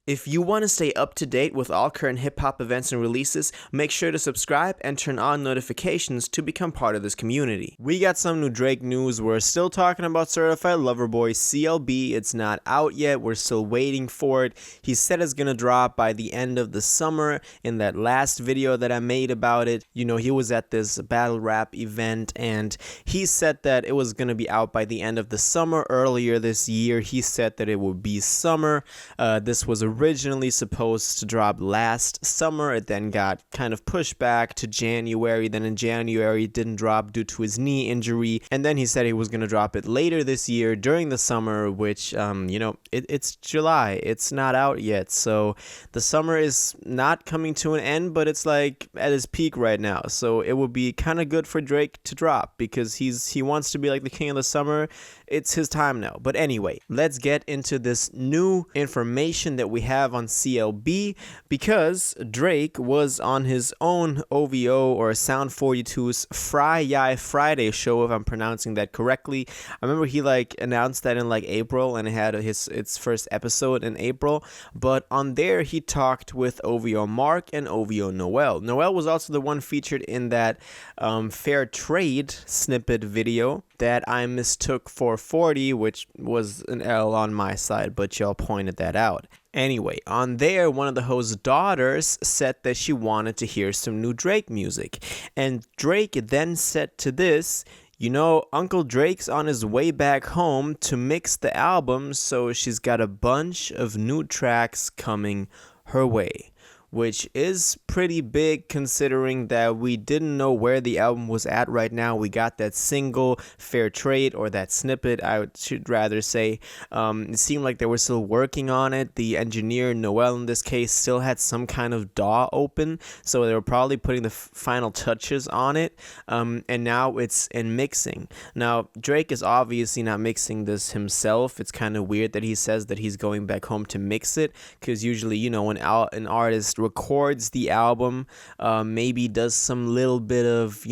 If you want to stay up to date with all current hip hop events and releases, make sure to subscribe and turn on notifications to become part of this community. We got some new Drake news. We're still talking about Certified Lover Boy CLB. It's not out yet. We're still waiting for it. He said it's going to drop by the end of the summer. In that last video that I made about it, he was at this battle rap event and he said that it was going to be out by the end of the summer. Earlier this year, he said that it would be summer. This was originally supposed to drop last summer. It then got kind of pushed back to January. Then in January it didn't drop due to his knee injury, and then he said he was going to drop it later this year during the summer, which it's July. It's not out yet, so the summer is not coming to an end, but it's like at his peak right now. So it would be kind of good for Drake to drop because he wants to be like the king of the summer. It's his time now. But anyway, let's get into this new information that we have on CLB, because Drake was on his own OVO or Sound 42's Friday show, if I'm pronouncing that correctly. I remember he announced that in April, and it had its first episode in April. But on there he talked with OVO Mark and OVO Noel. Noel was also the one featured in that Fair Trade snippet video that I mistook for 40, which was an L on my side, but y'all pointed that out. Anyway, on there, one of the host's daughters said that she wanted to hear some new Drake music. And Drake then said to this, Uncle Drake's on his way back home to mix the album, so she's got a bunch of new tracks coming her way. Which is pretty big considering that we didn't know where the album was at right now. We got that single, Fair Trade, or that snippet, I should rather say. It seemed like they were still working on it. The engineer, Noel in this case, still had some kind of DAW open, so they were probably putting the final touches on it. And now it's in mixing. Now, Drake is obviously not mixing this himself. It's kind of weird that he says that he's going back home to mix it, because usually, when an artist records the album, maybe does some little bit of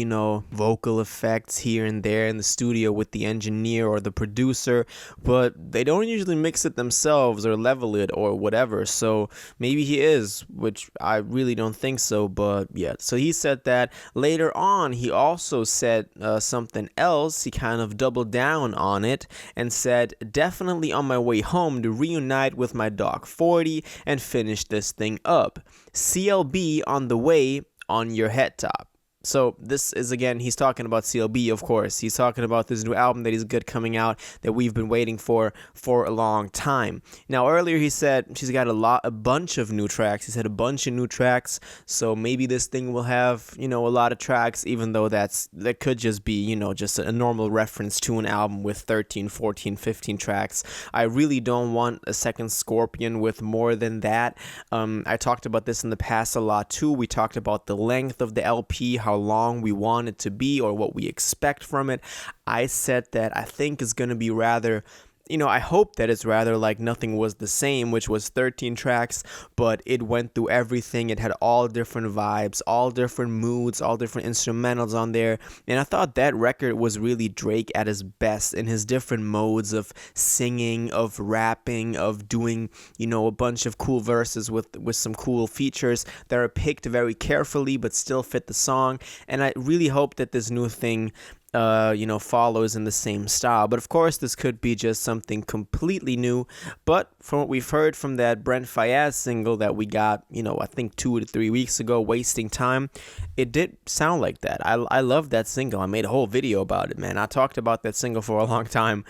vocal effects here and there in the studio with the engineer or the producer, but they don't usually mix it themselves or level it or whatever. So maybe he is, which I really don't think so, but yeah. So he said that. Later on he also said something else. He kind of doubled down on it and said, definitely on my way home to reunite with my dog 40 and finish this thing up. CLB on the way on your head top. So this is, again, he's talking about CLB, of course. He's talking about this new album that he's good coming out that we've been waiting for a long time. Now, earlier he said she's got a bunch of new tracks. He said a bunch of new tracks. So maybe this thing will have, a lot of tracks, even though that could just be, just a normal reference to an album with 13, 14, 15 tracks. I really don't want a second Scorpion with more than that. I talked about this in the past a lot too. We talked about the length of the LP, how long we want it to be or what we expect from it. I said that I think it's going to be rather, I hope that it's rather like Nothing Was the Same, which was 13 tracks, but it went through everything. It had all different vibes, all different moods, all different instrumentals on there. And I thought that record was really Drake at his best in his different modes of singing, of rapping, of doing, a bunch of cool verses with some cool features that are picked very carefully but still fit the song. And I really hope that this new thing follows in the same style. But of course, this could be just something completely new. But from what we've heard from that Brent Faiyaz single that we got, I think 2 to 3 weeks ago, Wasting Time, it did sound like that. I love that single. I made a whole video about it, man. I talked about that single for a long time,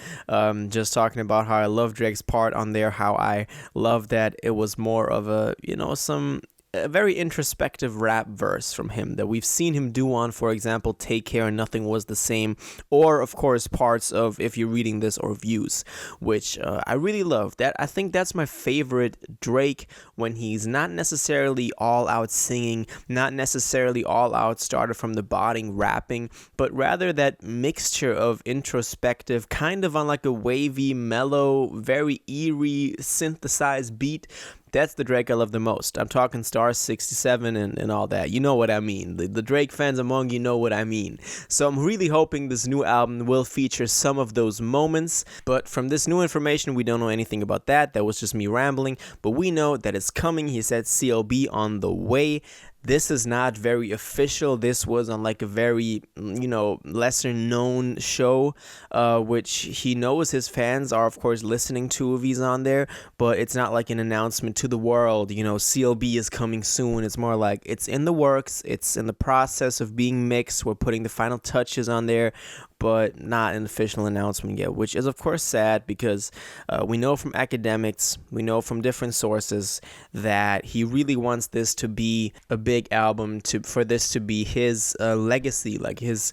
just talking about how I love Drake's part on there, how I love that it was more of a, a very introspective rap verse from him that we've seen him do on, for example, Take Care and Nothing Was the Same, or of course parts of If You're Reading This or Views, which I really love. That I think that's my favorite Drake, when he's not necessarily all out singing, not necessarily all out started from the bottom rapping, but rather that mixture of introspective, kind of on like a wavy, mellow, very eerie synthesized beat, That's the Drake I love the most. I'm talking Star 67 and all that. You know what I mean. The Drake fans among you know what I mean. So I'm really hoping this new album will feature some of those moments. But from this new information, we don't know anything about that. That was just me rambling. But we know that it's coming. He said CLB on the way. This is not very official. This was on like a very, lesser known show, which he knows his fans are, of course, listening to if he's on there. But it's not like an announcement to the world, CLB is coming soon. It's more like it's in the works. It's in the process of being mixed. We're putting the final touches on there, but not an official announcement yet, which is, of course, sad because we know from academics, we know from different sources that he really wants this to be a big album, for this to be his legacy, like his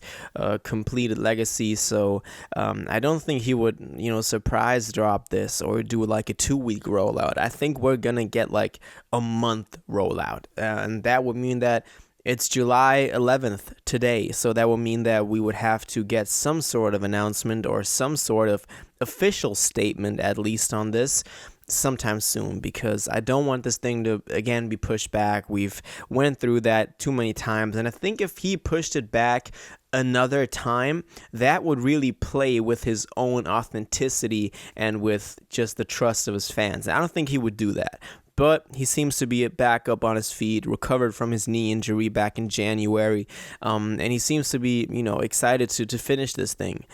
completed legacy. So I don't think he would, surprise drop this or do like a 2-week rollout. I think we're going to get like a month rollout, and that would mean that it's July 11th today, so that would mean that we would have to get some sort of announcement or some sort of official statement, at least on this, sometime soon, because I don't want this thing to, again, be pushed back. We've went through that too many times, and I think if he pushed it back another time, that would really play with his own authenticity and with just the trust of his fans. I don't think he would do that. But he seems to be back up on his feet, recovered from his knee injury back in January. And he seems to be, excited to finish this thing.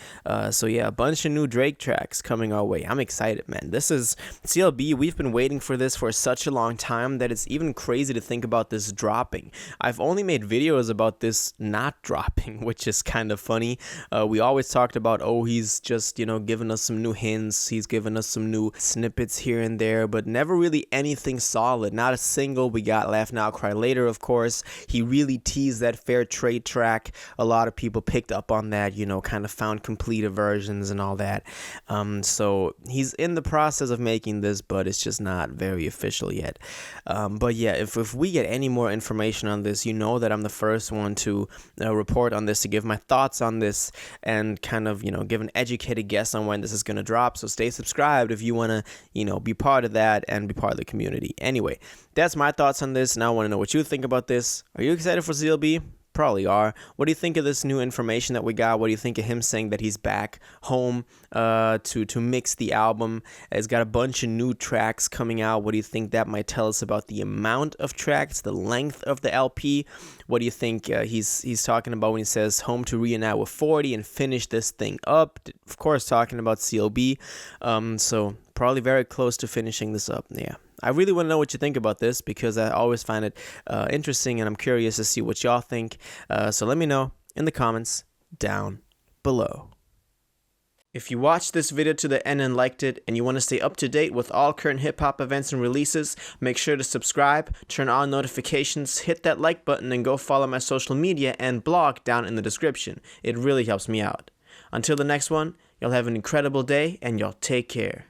So yeah, a bunch of new Drake tracks coming our way. I'm excited, man. This is CLB. We've been waiting for this for such a long time that it's even crazy to think about this dropping. I've only made videos about this not dropping, which is kind of funny. We always talked about, he's just, giving us some new hints. He's giving us some new snippets here and there, but never really anything solid. Not a single. We got Laugh Now, Cry Later, of course. He really teased that Fair Trade track. A lot of people picked up on that, kind of found completed versions and all that. So he's in the process of making this, but it's just not very official yet. But yeah, if we get any more information on this, that I'm the first one to report on this, to give my thoughts on this and kind of, give an educated guess on when this is going to drop. So stay subscribed if you want to, be part of that and be part of the community. Anyway, that's my thoughts on this. Now I want to know what you think about this. Are you excited for CLB? Probably are. What do you think of this new information that we got? What do you think of him saying that he's back home to mix the album? He's got a bunch of new tracks coming out. What do you think that might tell us about the amount of tracks, the length of the LP? What do you think he's talking about when he says home to reunite with 40 and finish this thing up? Of course, talking about CLB. So probably very close to finishing this up. Yeah. I really want to know what you think about this because I always find it interesting and I'm curious to see what y'all think. So let me know in the comments down below. If you watched this video to the end and liked it and you want to stay up to date with all current hip-hop events and releases, make sure to subscribe, turn on notifications, hit that like button, and go follow my social media and blog down in the description. It really helps me out. Until the next one, y'all have an incredible day and y'all take care.